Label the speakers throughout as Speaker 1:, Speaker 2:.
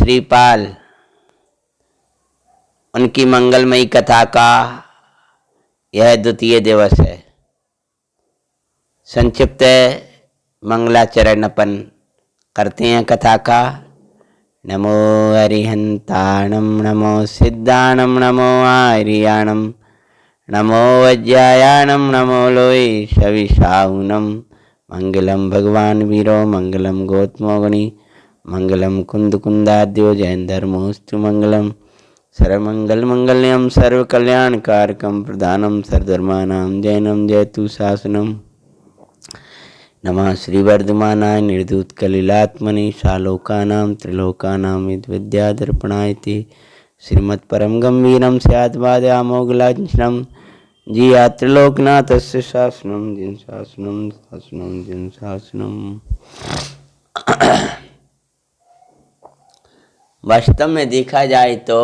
Speaker 1: श्रीपाल उनकी मंगलमयी कथा का यह द्वितीय दिवस है। संक्षिप्त मंगलाचरण अपन करते हैं कथा का। नमो हरिहंताणम नमो सिद्धाणम नमो आर्याणम नमो वज्रायाणम नमो लोय सविशाहुनम मंगलम भगवान वीरो मंगलम गौतमोगुणी मंगलम कुंद कुंदाद्यो जैन धर्मोस्तु मंगलम सर्वमंगल मंगल्यम सर्व कल्याण कारकम प्रधानम सर्वधर्मानां जैनम जयतु शासनम। नमः श्री वर्धमानाय निर्दूत कलिलात्मनि शालोकानां त्रिलोकानां विद्यादर्पणायति श्रीमत् परम गंभीरम स्याद्वाद्यामोगलांछनम जिया त्रिलोकनाथस्य शासनम जिन शासनम शासनम जिन शासनम। वास्तव में देखा जाए तो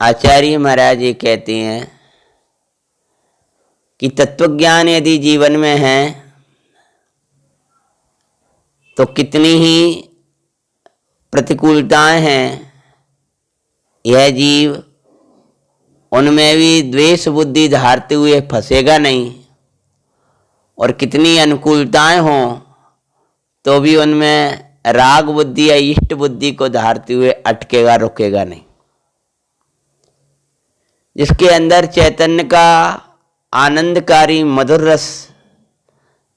Speaker 1: आचार्य महाराज ये कहते हैं कि तत्वज्ञान यदि जीवन में है तो कितनी ही प्रतिकूलताएं हैं, यह जीव उनमें भी द्वेष बुद्धि धारते हुए फंसेगा नहीं, और कितनी अनुकूलताएं हों तो भी उनमें राग बुद्धि या इष्ट बुद्धि को धारते हुए अटकेगा, रुकेगा नहीं। जिसके अंदर चैतन्य का आनंदकारी मधुर रस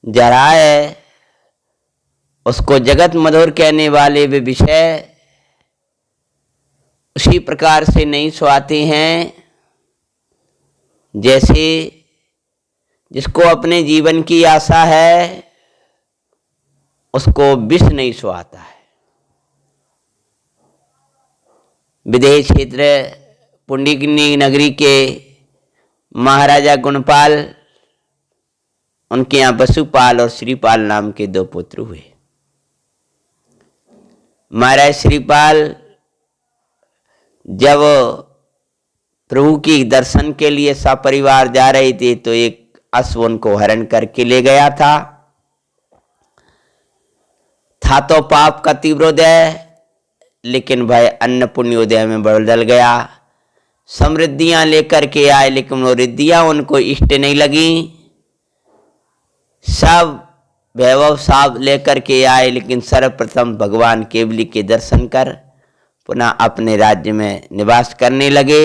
Speaker 1: जरा है, उसको जगत मधुर कहने वाले वे विषय उसी प्रकार से नहीं सुहाते हैं जैसे जिसको अपने जीवन की आशा है उसको विष नहीं सुहाता है। विदेह क्षेत्र पुंडीकनी नगरी के महाराजा गुणपाल, उनके यहाँ वसुपाल और श्रीपाल नाम के दो पुत्र हुए। महाराज श्रीपाल जब प्रभु की दर्शन के लिए सपरिवार जा रहे थे तो एक अश्व उनको हरण करके ले गया था तो पाप का तीव्रोदय, लेकिन भाई अन्न पुण्योदय में बदल गया। समृद्धियां लेकर के आए लेकिन वो रिद्धियां उनको इष्ट नहीं लगी। सब वैभव साब लेकर के आए लेकिन सर्वप्रथम भगवान केवली के दर्शन कर पुनः अपने राज्य में निवास करने लगे।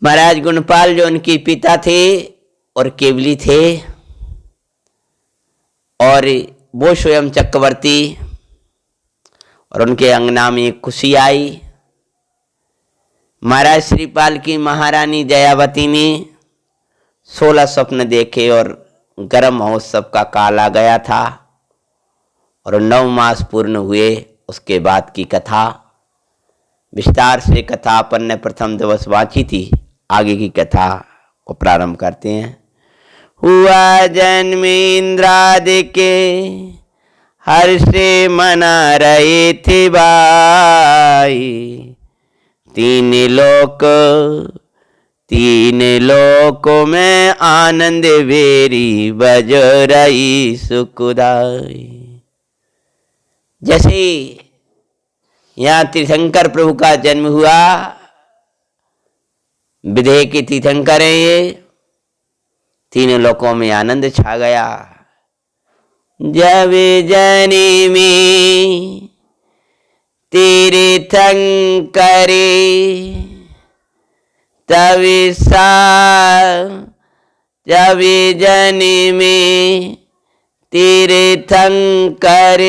Speaker 1: महाराज गुणपाल जो उनके पिता थे और केवली थे, और वो स्वयं चक्रवर्ती, और उनके अंगना में खुशी आई। महाराज श्रीपाल की महारानी जयावती ने 16 स्वप्न देखे और गर्म महोत्सव का काल आ गया था और 9 मास पूर्ण हुए। उसके बाद की कथा विस्तार से कथा अपन ने प्रथम दिवस वांची थी, आगे की कथा को प्रारंभ करते हैं। हुआ जन्म इंद्रादि के हर्षे मना रहे थे भाई, तीन लोकों में आनंद बेरी बज रही सुखदाई। जैसे यहाँ तीर्थंकर प्रभु का जन्म हुआ, विदेह के तीर्थंकर हैं ये, तीन लोकों में आनंद छा गया। जब जन्मी तीर्थंकर तब जब जन्मी तीर्थंकर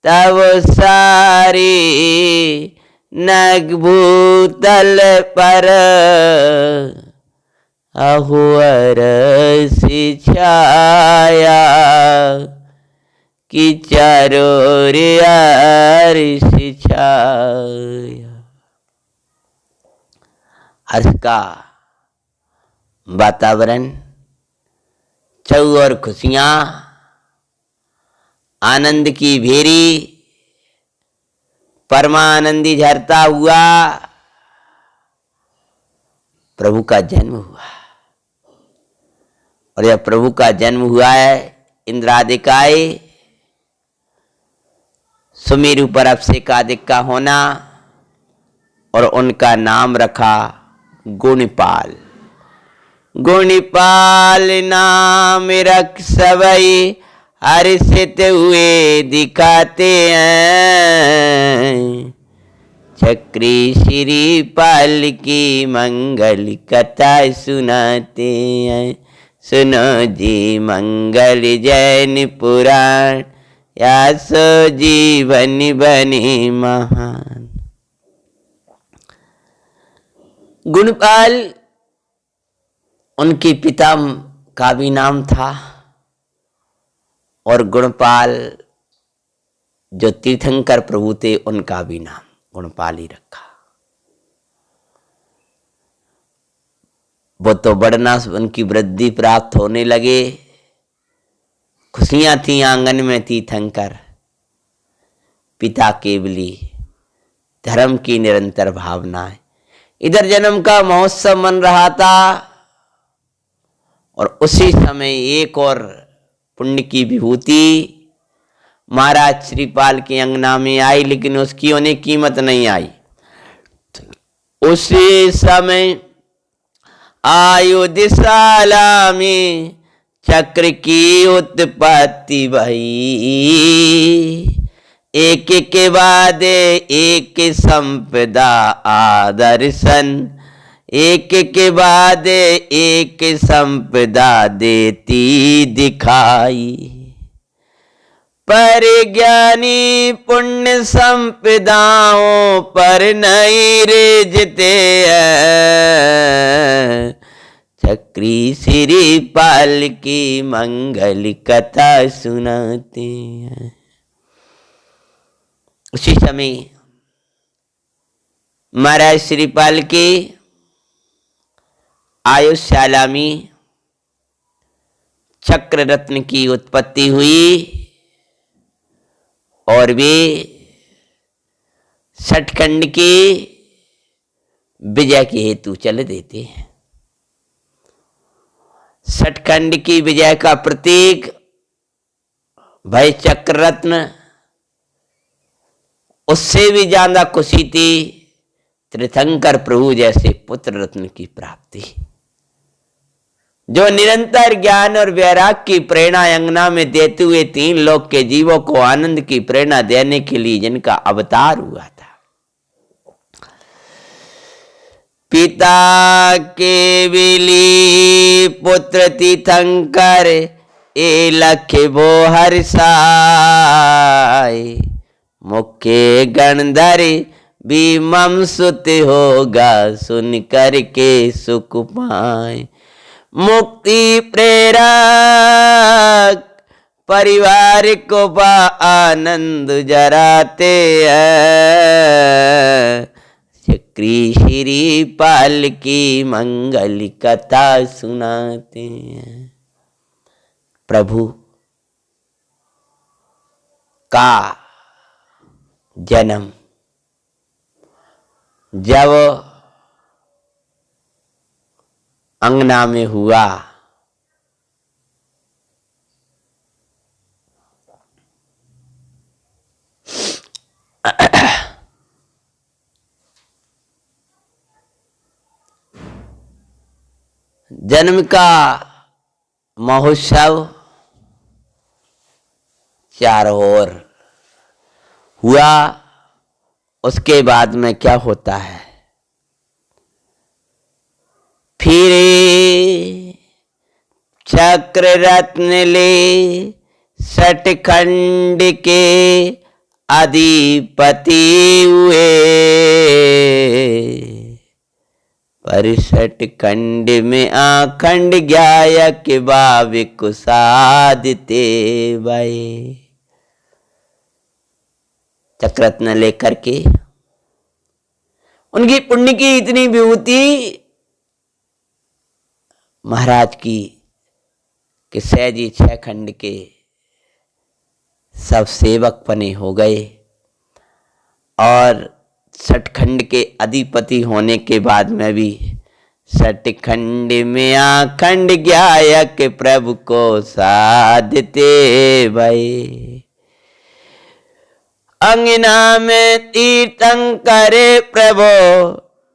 Speaker 1: तब सारे नग भूतल पर अहुअर छाया कि चारों छाया। हर्ष का वातावरण, चौर खुशियां, आनंद की भेरी, परमानंदी झरता हुआ प्रभु का जन्म हुआ। और जब प्रभु का जन्म हुआ है इंद्रादिकाय, सुमेरु पर अभिषेकादिक का होना, और उनका नाम रखा गुणपाल। गुणपाल नाम रख सबई हर्षित हुए दिखाते हैं। चक्री श्री पाल की मंगल कथा सुनाते हैं। सुनो जी मंगल जैन पुराण, या सो जीवन बने महान। गुणपाल उनके पिता का भी नाम था, और गुणपाल जो तीर्थंकर प्रभु थे उनका भी नाम गुणपाल ही रखा। वो तो बढ़ना, उनकी वृद्धि प्राप्त होने लगे, खुशियां थी आंगन में। तीर्थंकर पिता केवली, धर्म की निरंतर भावना है। इधर जन्म का महोत्सव मन रहा था, और उसी समय एक और पुण्य की विभूति महाराज श्रीपाल के अंगना में आई, लेकिन उसकी उन्हें कीमत नहीं आई। उसी समय आयुधशाला में चक्र की उत्पत्ति भई, एक के बाद एक संपदा आदर्शन, एक के बाद एक संपदा देती दिखाई। पर ज्ञानी पुण्य संपदाओं पर नहीं रेजते हैं। चक्री श्री पाल की मंगल कथा सुनाते हैं। उसी समय महाराज श्रीपाल की आयुषशाला में चक्र रत्न की उत्पत्ति हुई, और वे सठखंड के विजय के हेतु चल देते हैं। सठखंड की विजय का प्रतीक भाई चक्र रत्न, उससे भी ज्यादा खुशी थी तीर्थंकर प्रभु जैसे पुत्र रत्न की प्राप्ति, जो निरंतर ज्ञान और वैराग की प्रेरणा अंगना में देते हुए तीन लोक के जीवों को आनंद की प्रेरणा देने के लिए जिनका अवतार हुआ था। पिता के विली पुत्र तीर्थंकर, ए लख वो हर्षाय। मुख्य गणधर भी मम सुत होगा, सुन करके सुख पाए। मुक्ति प्रेरक परिवार को बा आनंद जराते हैं। चक्री श्री पाल की मंगल कथा सुनाते हैं। प्रभु का जन्म जब अंगना में हुआ, जन्म का महोत्सव चारों ओर हुआ। उसके बाद में क्या होता है, फिर चक्र रत्न ले सठखंड के अधिपति हुए। पर सठखंड में आखंड गायक भाविक साधते भाई। चक्ररत्न लेकर के उनकी पुण्य की इतनी विभूति महाराज की कि सहजी 6 खंड के सब सेवक बने हो गए, और सठखंड के अधिपति होने के बाद में भी सतखंड में आखंड गायक प्रभु को साधते भय। अंगना में तीर्थंकर प्रभु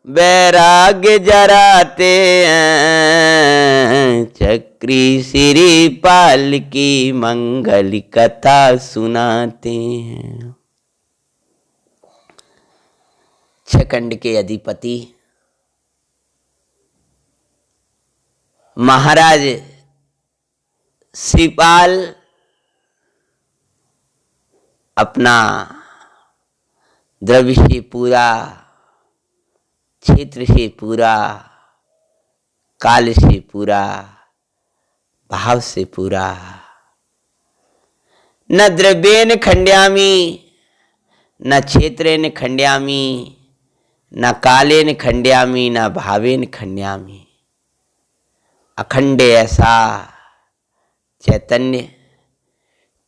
Speaker 1: वैराग्य जराते हैं। चक्री श्री पाल की मंगल कथा सुनाते हैं। छखंड के अधिपति महाराज श्रीपाल अपना द्रव्य से पूरा, क्षेत्र से पूरा, काल से पूरा, भाव से पूरा, न द्रव्येन खंड्यामी न क्षेत्रेन खंड्यामी न कालेन खंड्यामी न भावेन खंड्यामी। अखंड ऐसा चैतन्य,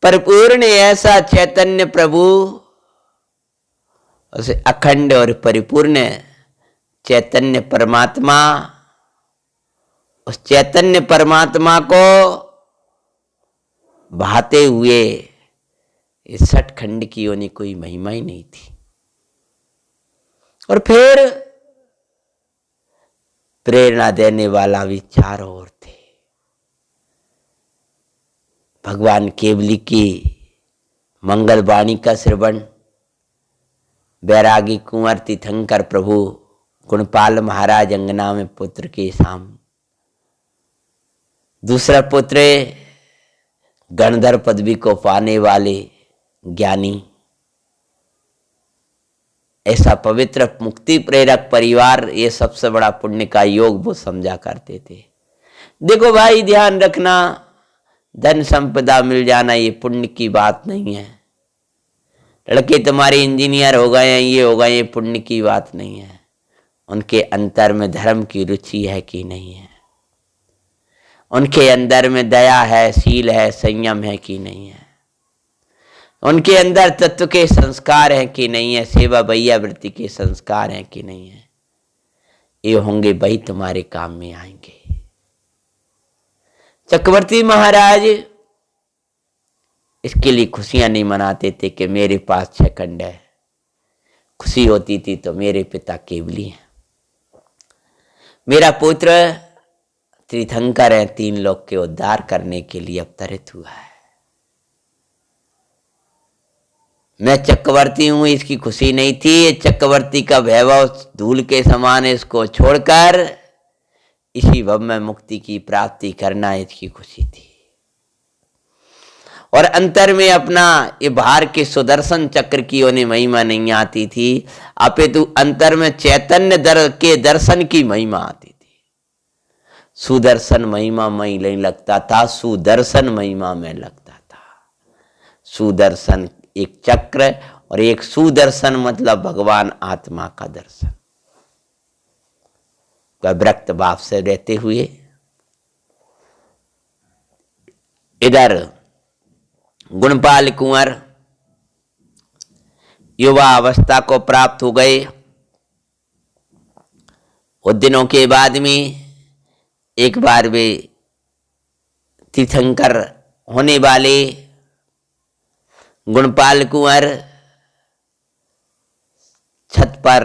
Speaker 1: परिपूर्ण ऐसा चैतन्य प्रभु, उसे अखंड और परिपूर्ण चैतन्य परमात्मा, उस चैतन्य परमात्मा को भाते हुए इस छठ खंड की होने कोई महिमा ही नहीं थी। और फिर प्रेरणा देने वाला भी चारों ओर थे। भगवान केवली की मंगल वाणी का श्रवण बैरागी कुंवर तीर्थंकर प्रभु गुणपाल महाराज अंगना में पुत्र के साम, दूसरा पुत्र गणधर पदवी को पाने वाले ज्ञानी, ऐसा पवित्र मुक्ति प्रेरक परिवार, ये सबसे बड़ा पुण्य का योग वो समझा करते थे। देखो भाई, ध्यान रखना, धन संपदा मिल जाना ये पुण्य की बात नहीं है। लड़के तुम्हारे इंजीनियर हो गए हैं, ये हो गए, ये पुण्य की बात नहीं है। उनके अंतर में धर्म की रुचि है कि नहीं है, उनके अंदर में दया है, शील है, संयम है कि नहीं है, उनके अंदर तत्व के संस्कार हैं कि नहीं है, सेवा भैया वृत्ति के संस्कार हैं कि नहीं है। ये होंगे वही तुम्हारे काम में आएंगे। चक्रवर्ती महाराज इसके लिए खुशियां नहीं मनाते थे कि मेरे पास 6 खंड है। खुशी होती थी तो मेरे पिता केवली हैं, मेरा पुत्र तीर्थंकर है, 3 लोग के उद्धार करने के लिए अवतरित हुआ है। मैं चक्रवर्ती हूं, इसकी खुशी नहीं थी। चक्रवर्ती का वैभव धूल के समान है, इसको छोड़कर इसी भव में मुक्ति की प्राप्ति करना इसकी खुशी थी। और अंतर में अपना ये बाहर के सुदर्शन चक्र की उन्हें महिमा नहीं आती थी, अपितु अंतर में चैतन्य के दर्शन की महिमा आती थी। सुदर्शन महिमा में नहीं लगता था, सुदर्शन महिमा में लगता था। सुदर्शन एक चक्र और एक सुदर्शन मतलब भगवान आत्मा का दर्शन। विरक्त भाव से रहते हुए इधर गुणपाल कुंवर युवा अवस्था को प्राप्त हो गए। उन दिनों के बाद में एक बार वे तीर्थंकर होने वाले गुणपाल कुंवर छत पर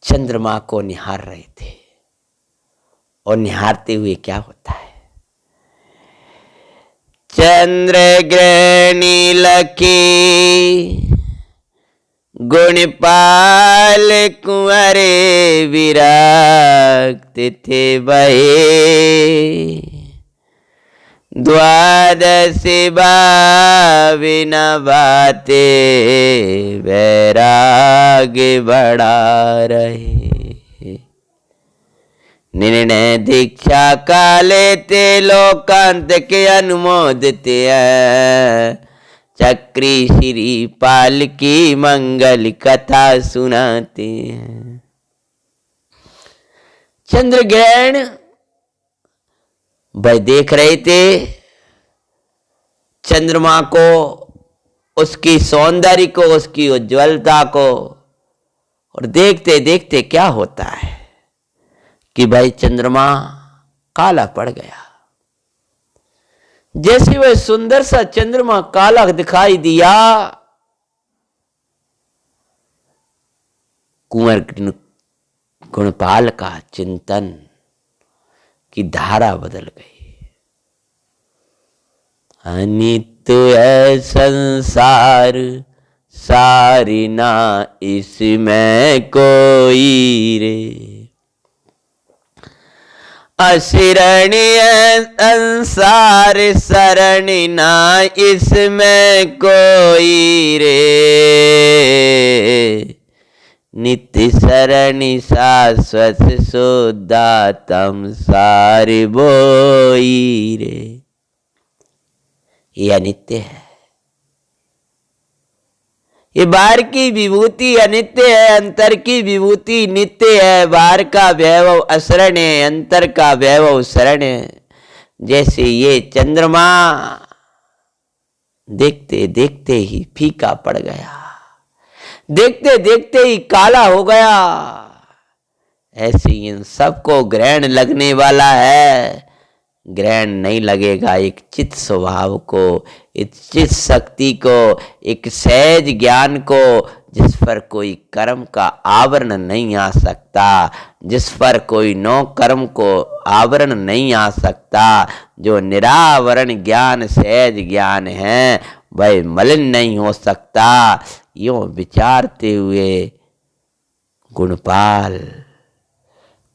Speaker 1: चंद्रमा को निहार रहे थे। और निहारते हुए क्या होता है, चंद्र ग्रहणी लकी गुणपाल कुंवरे विराक्त थे भये। द्वादश बाविन बाते वैराग्य बढ़ा रहे। निर्णय दीक्षा काले ते लोकांत के अनुमोदते हैं। चक्री श्री पाल की मंगल कथा सुनाते हैं। चंद्र ग्रहण भाई देख रहे थे चंद्रमा को, उसकी सौंदर्य को, उसकी उज्ज्वलता को। और देखते देखते क्या होता है, कि भाई चंद्रमा काला पड़ गया। जैसे वह सुंदर सा चंद्रमा काला दिखाई दिया, कुंवर गुणपाल का चिंतन की धारा बदल गई। अनित्य है संसार सारी ना इसमें कोई रे, अशरणीय संसार शरण ना इसमें कोई रे, नित्य शरणि शाश्वत शुद्धात्म सारि बोई रे। ये अनित्य है, ये बाहर की विभूति अनित्य है, अंतर की विभूति नित्य है। बाहर का वैभव अशरण है, अंतर का वैभव शरण है। जैसे ये चंद्रमा देखते देखते ही फीका पड़ गया, देखते देखते ही काला हो गया, ऐसे इन सबको ग्रहण लगने वाला है। ग्रहण नहीं लगेगा एक चित्त स्वभाव को, एक चित्त शक्ति को, एक सहज ज्ञान को, जिस पर कोई कर्म का आवरण नहीं आ सकता, जिस पर कोई नो कर्म को आवरण नहीं आ सकता। जो निरावरण ज्ञान सहज ज्ञान है वह मलिन नहीं हो सकता। यूं विचारते हुए गुणपाल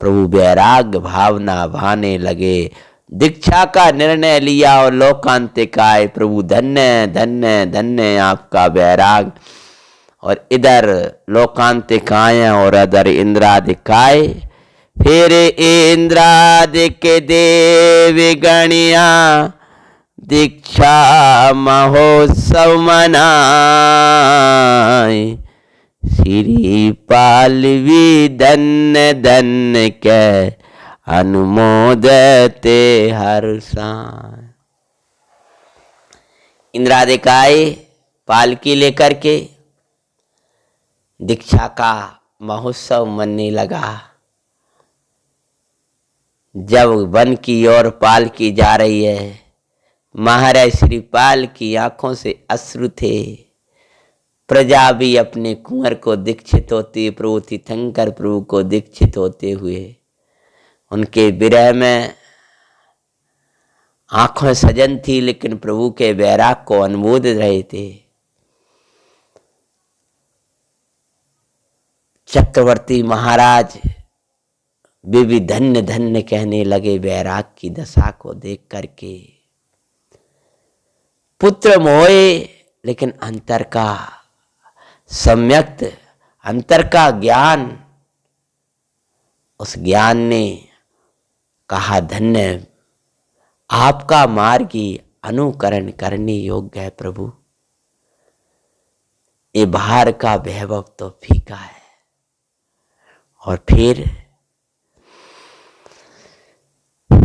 Speaker 1: प्रभु वैराग्य भावना भाने लगे, दीक्षा का निर्णय लिया और लोकांतिकाय प्रभु धन्य धन्य धन्य आपका वैराग। और इधर लोकांतिकाय और इधर इंद्रादिकाय। फिर इंद्रादिक देव गणिया दीक्षा महोत्सव मनाए, श्री पालवी धन्य धन्य के अनुमोदते हर्षाय। इंद्रादिकाय पालकी लेकर के दीक्षा का महोत्सव मनने लगा। जब वन की ओर पालकी जा रही है, महाराज श्रीपाल की आंखों से अश्रु थे। प्रजा भी अपने कुंवर को दीक्षित होती, प्रभु तीर्थंकर प्रभु को दीक्षित होते हुए उनके विरह में आंखों सजन थी, लेकिन प्रभु के वैराग को अनुमोद रहे थे। चक्रवर्ती महाराज वे भी धन्य धन्य कहने लगे वैराग की दशा को देख करके। पुत्र मोहे, लेकिन अंतर का सम्यक्त अंतर का ज्ञान, उस ज्ञान ने कहा धन्य आपका मार्ग ही अनुकरण करने योग्य है प्रभु। ये बाहर का वैभव तो फीका है। और फिर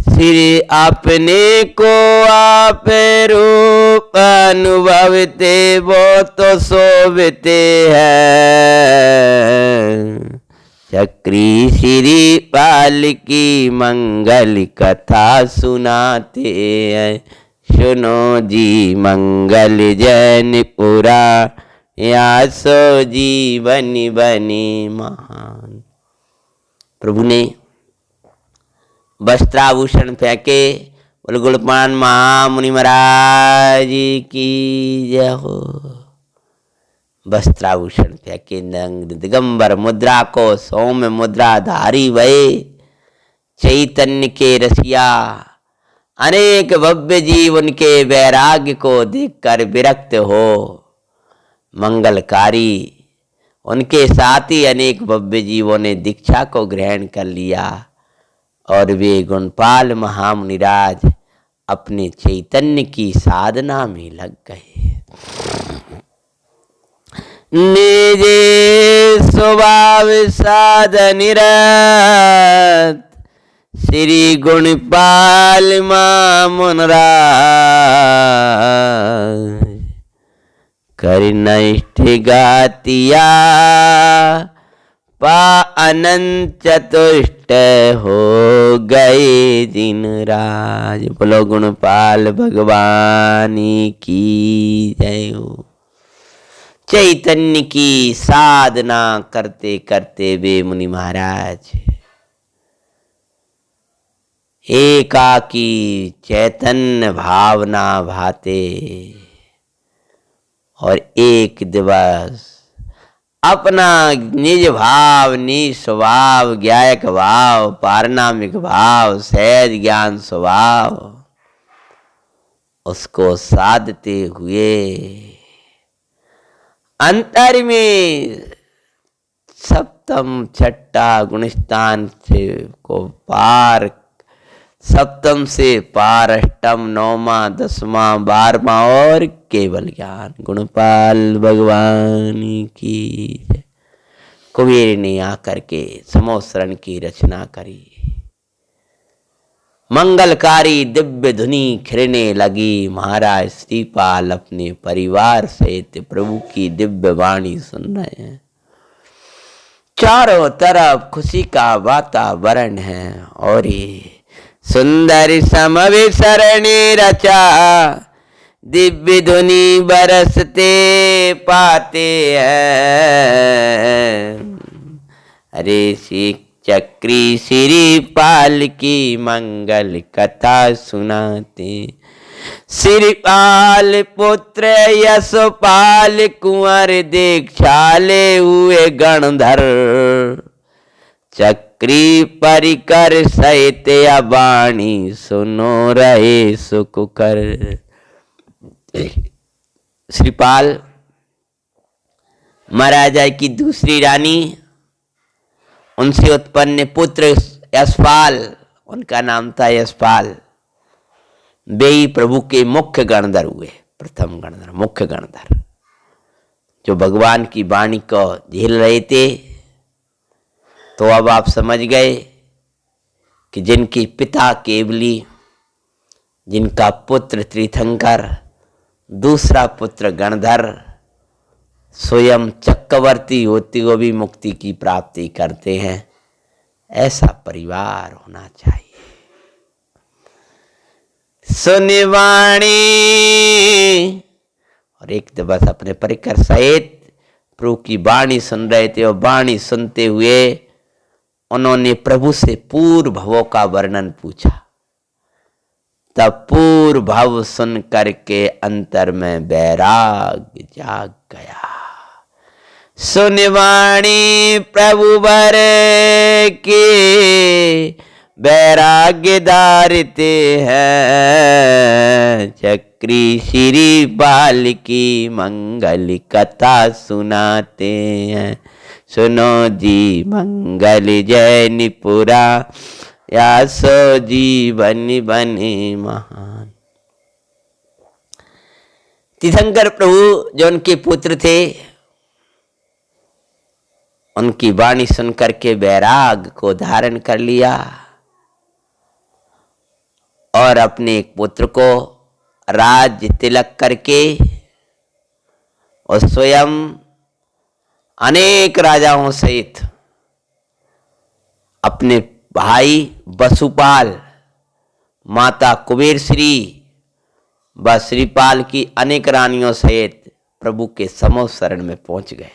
Speaker 1: श्री अपने को आप रूप अनुभवते वो तो शोभते हैं, चक्री श्री पाल की मंगल कथा सुनाते हैं। सुनो जी मंगल जैनपुरा, या सो जीवन बनी महान। प्रभु ने वस्त्राभूषण फेंके, बोल गुणपाल महामुनि महाराज की जय हो। वस्त्राभूषण फेंके, दिगंबर मुद्रा को सौम्य मुद्रा धारी भये, चैतन्य के रसिया अनेक भव्य जीव उनके वैराग्य को देखकर विरक्त हो। मंगलकारी उनके साथ ही अनेक भव्य जीवों ने दीक्षा को ग्रहण कर लिया और वे गुणपाल महामुनिराज अपने चैतन्य की साधना में लग गए। निजे स्वभाव साधन निरत, श्री गुणपाल महामुनिराज कर नष्ट गातिया, पा अनंत चतुष्ट हो गए जिन राज। बोलो गुणपाल भगवान की जय हो। चैतन्य की साधना करते करते वे मुनि महाराज एकाकी चैतन्य भावना भाते और एक दिवस अपना निज भाव, निज स्वभाव, ज्ञायक भाव, पारनामिक भाव, सहज ज्ञान स्वभाव उसको साधते हुए अंतर में सप्तम छठा गुणस्थान से को पार, सप्तम से पार अष्टम, नौमा, दसवां, 12वां और केवल ज्ञान। गुणपाल भगवान की। कुबेर ने आकर के समोसरण की रचना करी। मंगलकारी दिव्य धुनी खिरने लगी। महाराज श्रीपाल अपने परिवार सहित प्रभु की दिव्य वाणी सुन रहे हैं। चारों तरफ खुशी का वातावरण है और ये सुंदर समविसरणी रचा दिव्य धुनी बरसते पाते हैं। अरे चक्री श्रीपाल की मंगल कथा सुनाते। श्रीपाल पुत्र यशपाल कुंवर दीक्षाले हुए गणधर। चक्री परिकर सहित वाणी सुनो रहे सुख कर। श्रीपाल महाराजा की दूसरी रानी, उनसे उत्पन्न पुत्र यशपाल, उनका नाम था यशपाल। वे ही प्रभु के मुख्य गणधर हुए। प्रथम गणधर, मुख्य गणधर, जो भगवान की वाणी को झेल रहे थे। तो अब आप समझ गए कि जिनके पिता केवली, जिनका पुत्र तीर्थंकर, दूसरा पुत्र गणधर, स्वयं चक्रवर्ती होते हुए भी मुक्ति की प्राप्ति करते हैं। ऐसा परिवार होना चाहिए। सुनिवाणी और एक दिवस अपने परिकर सहित प्रभु की वाणी सुन रहे थे और वाणी सुनते हुए उन्होंने प्रभु से पूर्व भवों का वर्णन पूछा। तब पूर्व भव सुन करके अंतर में वैराग्य जाग गया। सुनिवाणी प्रभु वर के वैराग्य धारते हैं। चक्री श्रीपाल की मंगल कथा सुनाते हैं। सुनो जी मंगल जैनपुरा, या सो जीवन बने महान। तीर्थंकर प्रभु जो उनके पुत्र थे, उनकी वाणी सुनकर के वैराग को धारण कर लिया और अपने एक पुत्र को राज्य तिलक करके और स्वयं अनेक राजाओं सहित अपने भाई वसुपाल, माता कुबेर श्री व श्रीपाल की अनेक रानियों सहित प्रभु के समो शरण में पहुंच गए।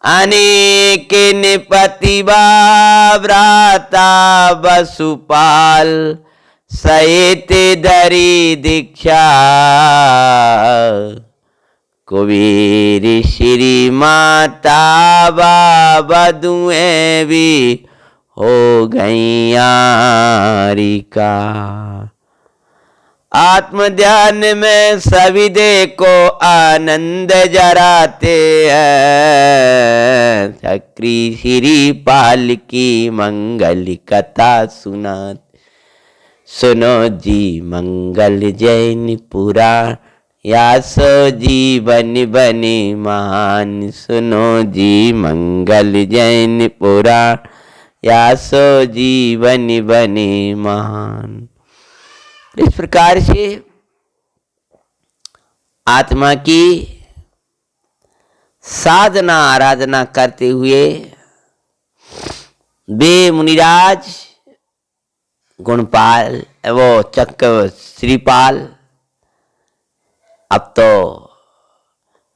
Speaker 1: अनेक निपति भ्राता वसुपाल सहित धरी दीक्षा। कुबेर श्री माता बधुएं भी हो गई यारिका। आत्म ध्यान में सभी देखो आनंद जराते हैं। चक्री श्रीपाल की मंगल कथा सुनाते। सुनो जी मंगल जैनपुरा, या सो जीवन बने महान। सुनो जी मंगल जैनपुरा, या सो जीवन बने महान। इस प्रकार से आत्मा की साधना आराधना करते हुए वे मुनिराज गुणपाल, वो चक्र श्रीपाल अब तो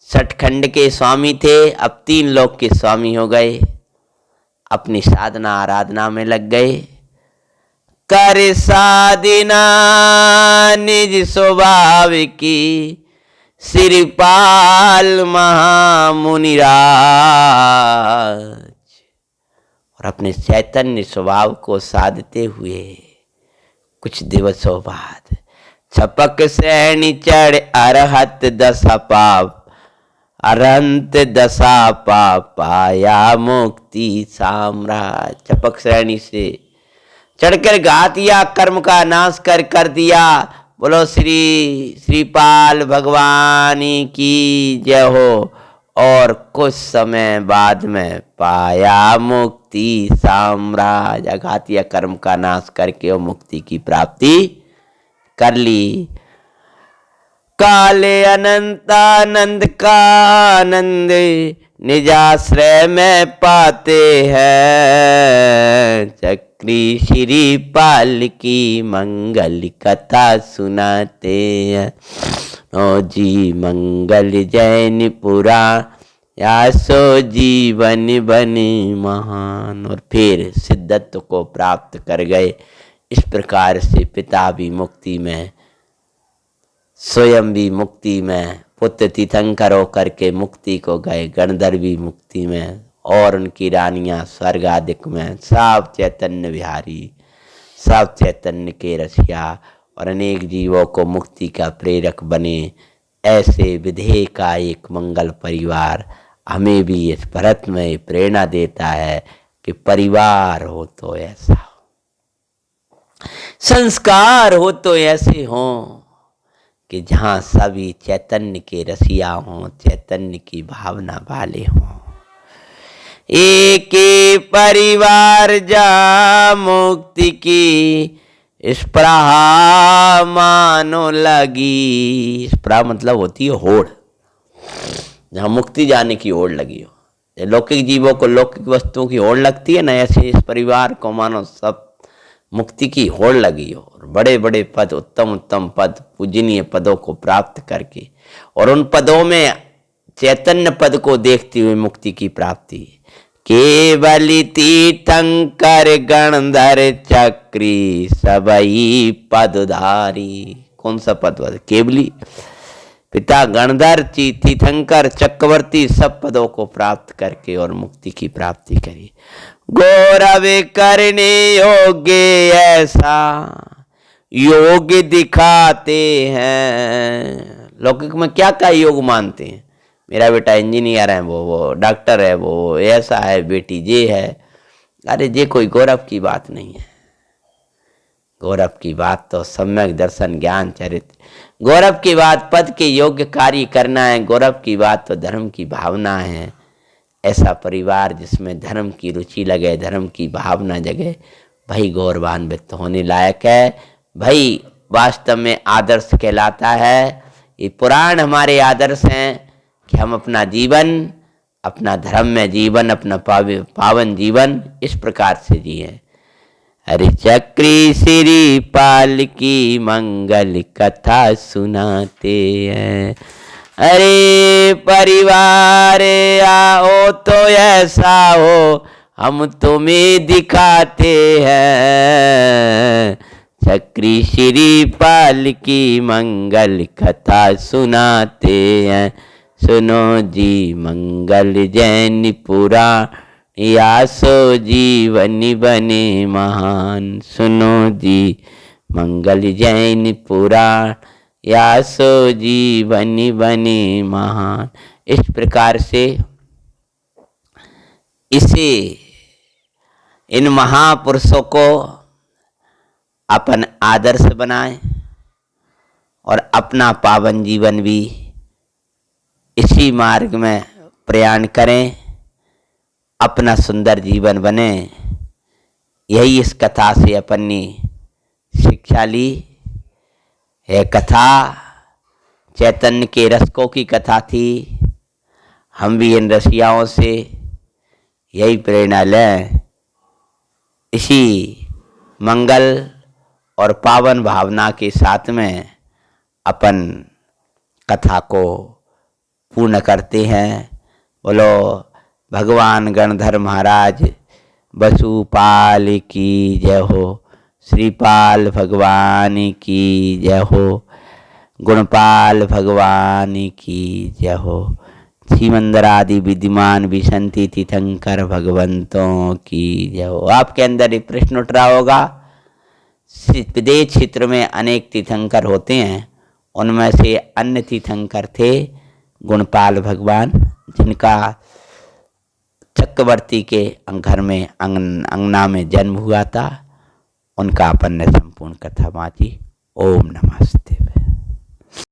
Speaker 1: सठखंड के स्वामी थे, अब 3 लोक के स्वामी हो गए। अपनी साधना आराधना में लग गए। कर साधना निज स्वभाव की, श्रीपाल महामुनिराज। और अपने चैतन्य स्वभाव को साधते हुए कुछ दिवसों बाद छपक श्रेणी चढ़ अरहत दशा पाप, अरंत दशा पाप पाया मुक्ति साम्राज्य। छपक श्रेणी से चढ़कर गा दिया, कर्म का नाश कर दिया। बोलो श्रीपाल भगवान की जय हो। और कुछ समय बाद में पाया मुक्ति साम्राज्य। अघातिया कर्म का नाश करके वो मुक्ति की प्राप्ति कर ली। काले अनंतानंद का आनंद निजाश्रय में पाते हैं। चक्री श्रीपाल की मंगल कथा सुनाते हैं। ओ जी मंगल जैन पुराण, यासो जीवन बने महान। और फिर सिद्धत्व को प्राप्त कर गए। इस प्रकार से पिता भी मुक्ति में, स्वयं भी मुक्ति में, पुत्र तीर्थंकर होकर के मुक्ति को गए, गणधर भी मुक्ति में, और उनकी रानियां स्वर्ग आदिक में। सब चैतन्य विहारी, सब चैतन्य के रसिया, और अनेक जीवों को मुक्ति का प्रेरक बने। ऐसे विधेय का एक मंगल परिवार हमें भी इस भरत में प्रेरणा देता है कि परिवार हो तो ऐसा हो, संस्कार हो तो ऐसे हो कि जहाँ सभी चैतन्य के रसिया हों, चैतन्य की भावना वाले हों। एक परिवार जा मुक्ति की स्पृहा मानो लगी। स्पृहा मतलब होती है होड़, जहाँ मुक्ति जाने की होड़ लगी हो। लौकिक जीवों को लौकिक वस्तुओं की होड़ लगती है ना, ऐसे इस परिवार को मानो सब मुक्ति की होड़ लगी हो। और बड़े बड़े पद, उत्तम उत्तम पद, पूजनीय पदों को प्राप्त करके, और उन पदों में चैतन्य पद को देखते हुए मुक्ति की प्राप्ति। केवली तीर्थंकर गणधर चक्री सबई पदधारी। कौन सा पद? केवली पिता गणधर तीर्थंकर चक्रवर्ती सब पदों को प्राप्त करके और मुक्ति की प्राप्ति करी। गौरव करने योग्य ऐसा योग दिखाते हैं। लौकिक में क्या क्या योग मानते हैं? मेरा बेटा इंजीनियर है, वो डॉक्टर है, वो ऐसा है, बेटी ये है। अरे ये कोई गौरव की बात नहीं है। गौरव की बात तो सम्यक दर्शन ज्ञान चरित्र। गौरव की बात पद के योग्य कार्य करना है। गौरव की बात तो धर्म की भावना है। ऐसा परिवार जिसमें धर्म की रुचि लगे, धर्म की भावना जगे, भाई गौरवान्वित होने लायक है। भाई वास्तव में आदर्श कहलाता है। ये पुराण हमारे आदर्श हैं कि हम अपना जीवन, अपना धर्म में जीवन, अपना पावन जीवन इस प्रकार से जिए। अरे चक्री श्रीपाल की मंगल कथा सुनाते हैं। अरे परिवार आओ तो ऐसा हो, हम तुम्हें दिखाते हैं। चक्री श्रीपाल की मंगल कथा सुनाते हैं। सुनो जी मंगल जैन पुराण, यासो जीवन बने महान। सुनो जी मंगल जैन पुराण, यासो जीवन बने महान। इस प्रकार से इसे, इन महापुरुषों को अपन आदर्श बनाएं और अपना पावन जीवन भी इसी मार्ग में प्रयाण करें, अपना सुंदर जीवन बने। यही इस कथा से अपन ने शिक्षा ली। यह कथा चैतन्य के रसकों की कथा थी। हम भी इन रसियाओं से यही प्रेरणा लें इसी मंगल और पावन भावना के साथ में अपन कथा को पूर्ण करते हैं। बोलो भगवान गणधर महाराज वसुपाल की जय हो, श्रीपाल भगवान की जय हो, गुणपाल भगवान की जय हो, सीमंदरादि विद्यमान विसंति तीर्थंकर भगवंतों की जय हो। आपके अंदर एक प्रश्न उठ रहा होगा, विदेश क्षेत्र में अनेक तीर्थंकर होते हैं, उनमें से अन्य तीर्थंकर थे गुणपाल भगवान, जिनका चक्रवर्ती के घर में अंगना में जन्म हुआ था। उनका अपन ने संपूर्ण कथा बाँची। ओम नमस्ते।